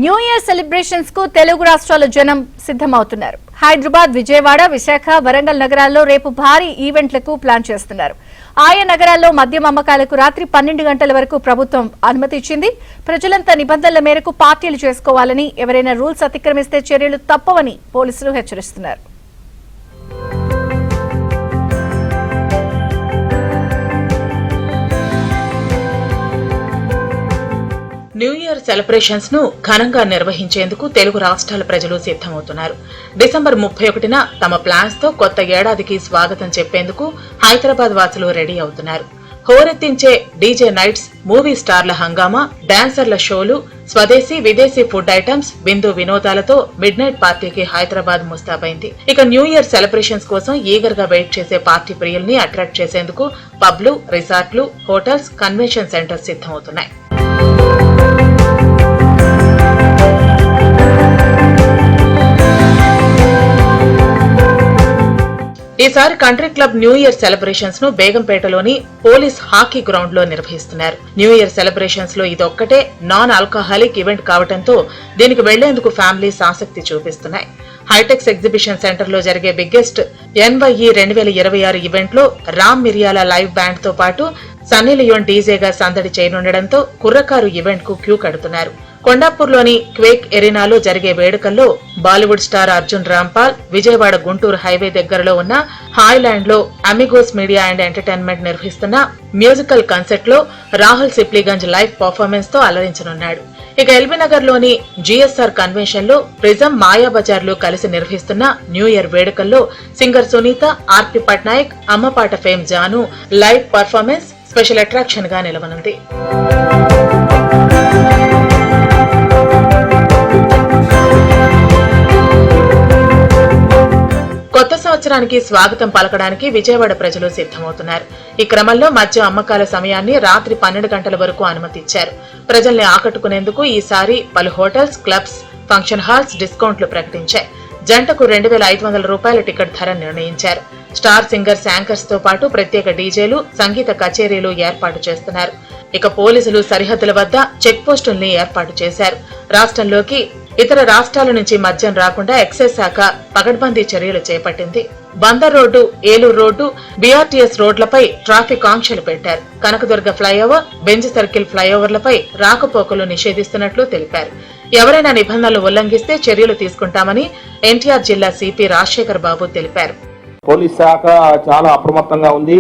New year celebrations కు తెలుగు రాష్ట్రాల జనం సిద్ధమవుతున్నారు. హైదరాబాద్, విజయవాడ, విశాఖ, వరంగల్ నగరాల్లో రేపు భారీ ఈవెంట్లకు ప్లాన్ చేస్తున్నారు. ఆయా నగరాల్లో మద్యం అమ్మకాలకు రాత్రి 12 గంటల వరకు ప్రభుత్వం అనుమతి ఇచ్చింది. ప్రజలంతా నిబంధనల మేరకు పార్టీలు చేసుకోవాలని, ఎవరైనా రూల్స్ అతిక్రమిస్తే చర్యలు తప్పవని పోలీసులు హెచ్చరిస్తున్నారు. న్యూ ఇయర్ సెలబ్రేషన్స్ ను ఘనంగా నిర్వహించేందుకు తెలుగు రాష్ట్రాల ప్రజలు సిద్దమవుతున్నారు. డిసెంబర్ 31న తమ ప్లాన్స్ తో కొత్త ఏడాదికి స్వాగతం చెప్పేందుకు హైదరాబాద్ వాసులు రెడీ అవుతున్నారు. హోరెత్తించే డీజే నైట్స్, మూవీ స్టార్ల హంగామా, డాన్సర్ల షోలు, స్వదేశీ విదేశీ ఫుడ్ ఐటమ్స్, బిందు వినోదాలతో మిడ్ నైట్ పార్టీకి హైదరాబాద్ ముస్తాబైంది. ఇక న్యూ ఇయర్ సెలబ్రేషన్స్ కోసం ఈగర్ గా వెయిట్ చేసే పార్టీ ప్రియుల్ని అట్రాక్ట్ చేసేందుకు పబ్లు, రిసార్ట్లు, హోటల్స్, కన్వెన్షన్ సెంటర్స్ సిద్దమవుతున్నాయి. ఈసారి country club new year celebrations ను బేగంపేటలోని పోలీస్ హాకీ గ్రౌండ్ లో నిర్వహిస్తున్నారు. న్యూ ఇయర్ సెలబ్రేషన్స్ లో ఇదొక్కటే నాన్ ఆల్కహాలిక్ ఈవెంట్ కావడంతో దీనికి వెళ్లేందుకు ఫ్యామిలీస్ ఆసక్తి చూపిస్తున్నాయి. హైటెక్స్ ఎగ్జిబిషన్ సెంటర్ లో జరిగే బిగ్గెస్ట్ NYE 2026 ఈవెంట్ లో రామ్ మిరియాల లైవ్ బ్యాండ్ తో పాటు సన్నీ లియోన్ డీజేగా సందడి చేయనుండడంతో కుర్రకారు ఈవెంట్ కు క్యూ కడుతున్నారు. కొండాపూర్లోని క్వేక్ ఎరీనాలో జరిగే వేడుకల్లో బాలీవుడ్ స్టార్ అర్జున్ రాంపాల్, విజయవాడ గుంటూరు హైవే దగ్గరలో ఉన్న హాయ్లాండ్ లో అమిగోస్ మీడియా అండ్ ఎంటర్టైన్మెంట్ నిర్వహిస్తున్న మ్యూజికల్ కన్సర్ట్ లో రాహుల్ సిప్లీగంజ్ లైవ్ పర్ఫార్మెన్స్ తో అలరించనున్నాడు. ఇక ఎల్బీ నగర్ లోని GSR కన్వెన్షన్ లో ప్రిజం, మాయాబజార్ లో కలిసి నిర్వహిస్తున్న న్యూ ఇయర్ వేడుకల్లో సింగర్ సునీత, RP పట్నాయక్, అమ్మపాట fame Janu live performance special attraction గా నిలవనుంది. కొత్త సంవత్సరానికి స్వాగతం పలకడానికి విజయవాడ ప్రజలు సిద్దమవుతున్నారు. ఈ క్రమంలో మద్యం అమ్మకాల సమయాన్ని రాత్రి 12 గంటల వరకు అనుమతిచ్చారు. ప్రజల్ని ఆకట్టుకునేందుకు ఈసారి పలు హోటల్స్, క్లబ్స్, ఫంక్షన్ హాల్స్ డిస్కౌంట్లు ప్రకటించాయి. జంటకు 2500 రూపాయల టికెట్ ధర నిర్ణయించారు. స్టార్ సింగర్స్, యాంకర్స్ తో పాటు ప్రత్యేక డీజేలు, సంగీత కచేరీలు ఏర్పాటు చేస్తున్నారు. ఇక పోలీసులు సరిహద్దుల వద్ద చెక్ పోస్టుల్ని ఏర్పాటు చేశారు. రాష్ట్రంలోకి ఇతర రాష్ట్రాల నుంచి మద్యం రాకుండా ఎక్సైజ్ శాఖ పగడ్బందీ చర్యలు చేపట్టింది. Bandar road, Eluru road, BRTS రోడ్లపై ట్రాఫిక్ ఆంక్షలు పెట్టారు. కనకదుర్గ ఫ్లైఓవర్, బెంజ్ సర్కిల్ ఫ్లైఓవర్లపై రాకపోకలు నిషేధిస్తున్నట్లు తెలిపారు. ఎవరైనా నిబంధనలు ఉల్లంఘిస్తే చర్యలు తీసుకుంటామని NTR జిల్లా CP రాజశేఖర్ బాబు తెలిపారు. పోలీస్ శాఖ చాలా అప్రమత్తంగా ఉంది.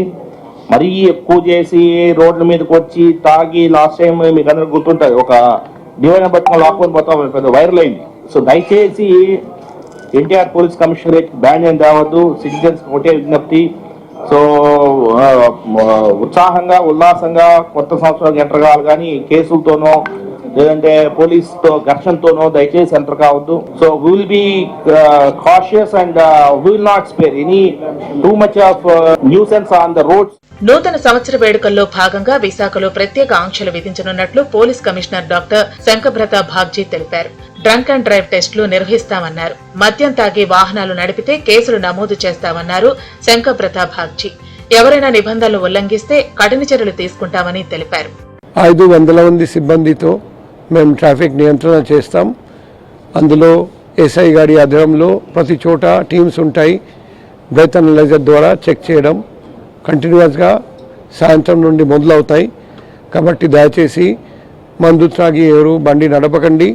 మరీ ఎక్కువ చేసి రోడ్ల మీదకి వచ్చి తాగి లాస్ట్ టైం మీకు అందరూ గుర్తుంటారు, ఒక డివైన్ బతుకం లాక్కొని పోతాం, పెద్ద వైరల్ అయింది. సో దయచేసి NTR పోలీస్ కమిషనరేట్ బ్యాన్ ఏం రావద్దు, సిటిజన్స్ ఒకటే విజ్ఞప్తి. సో ఉత్సాహంగా, ఉల్లాసంగా కొత్త సంవత్సరాలకు ఎంటర్ కావాలి, కానీ కేసులతోనో లేదంటే పోలీసుతో ఘర్షణతోనో దయచేసి ఎంటర్ కావద్దు. So we will be cautious and we will not spare any too much of nuisance on the roads. నూతన సంవత్సర వేడుకల్లో భాగంగా విశాఖలో ప్రత్యేక ఆంక్షలు విధించనున్నట్లు పోలీస్ కమిషనర్ డాక్టర్ శంకబ్రత భాగ్జీ తెలిపారు. డ్రంక్ అండ్ డ్రైవ్ టెస్టులు నిర్వహిస్తామన్నారు. మద్యం తాగి వాహనాలు నడిపితే కేసులు నమోదు చేస్తామన్నారు శంకబ్రత భాగ్జీ. ఎవరైనా నిబంధనలు ఉల్లంఘిస్తే కఠిన చర్యలు తీసుకుంటామని తెలిపారు. 500 మంది సిబ్బందితో మేము ట్రాఫిక్ నియంత్రణ చేస్తాం. అందులో SI గారి ఆధ్వర్యంలో ప్రతి చోట టీమ్స్ ఉంటాయి. బ్రెత్ అనలైజర్ ద్వారా చెక్ చేయడం కంటిన్యూస్గా సాయంత్రం నుండి మొదలవుతాయి. కాబట్టి దయచేసి మందు త్రాగి ఎవరు బండి నడపకండి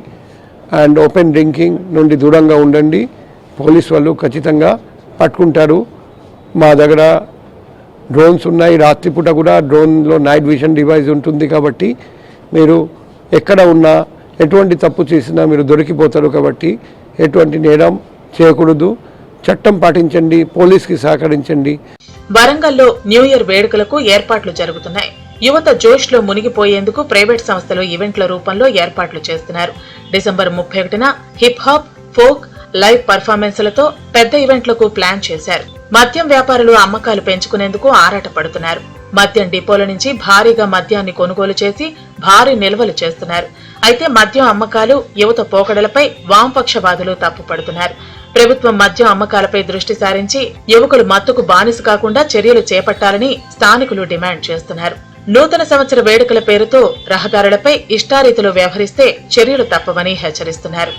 అండ్ ఓపెన్ డ్రింకింగ్ నుండి దూరంగా ఉండండి. పోలీస్ వాళ్ళు ఖచ్చితంగా పట్టుకుంటారు. మా దగ్గర డ్రోన్స్ ఉన్నాయి. రాత్రిపూట కూడా డ్రోన్లో నైట్ విజన్ డివైస్ ఉంటుంది. కాబట్టి మీరు ఎక్కడ ఉన్నా ఎటువంటి తప్పు చేసినా మీరు దొరికిపోతారు. కాబట్టి ఎటువంటి నేరం చేయకూడదు. చట్టం పాటించండి, పోలీస్కి సహకరించండి. వరంగల్లో న్యూ ఇయర్ వేడుకలకు ఏర్పాట్లు జరుగుతున్నాయి. యువత జోష్ లో మునిగిపోయేందుకు ప్రైవేట్ సంస్థలు ఈవెంట్ల రూపంలో ఏర్పాట్లు చేస్తున్నారు. డిసెంబర్ 31న హిప్ హాప్, ఫోక్, లైవ్ పర్ఫార్మెన్స్లతో పెద్ద ఈవెంట్లకు ప్లాన్ చేశారు. మద్యం వ్యాపారులు అమ్మకాలు పెంచుకునేందుకు ఆరాట పడుతున్నారు. మద్యం డిపోల నుంచి భారీగా మద్యాన్ని కొనుగోలు చేసి భారీ నిల్వలు చేస్తున్నారు. అయితే మద్యం అమ్మకాలు, యువత పోకడలపై వామపక్షవాదులు తప్పుపడుతున్నారు. ప్రభుత్వం మద్యం అమ్మకాలపై దృష్టి సారించి యువకులు మత్తుకు బానిస కాకుండా చర్యలు చేపట్టాలని స్థానికులు డిమాండ్ చేస్తున్నారు. నూతన సంవత్సర వేడుకల పేరుతో రహదారులపై ఇష్టారీతిలో వ్యవహరిస్తే చర్యలు తప్పవని హెచ్చరిస్తున్నారు.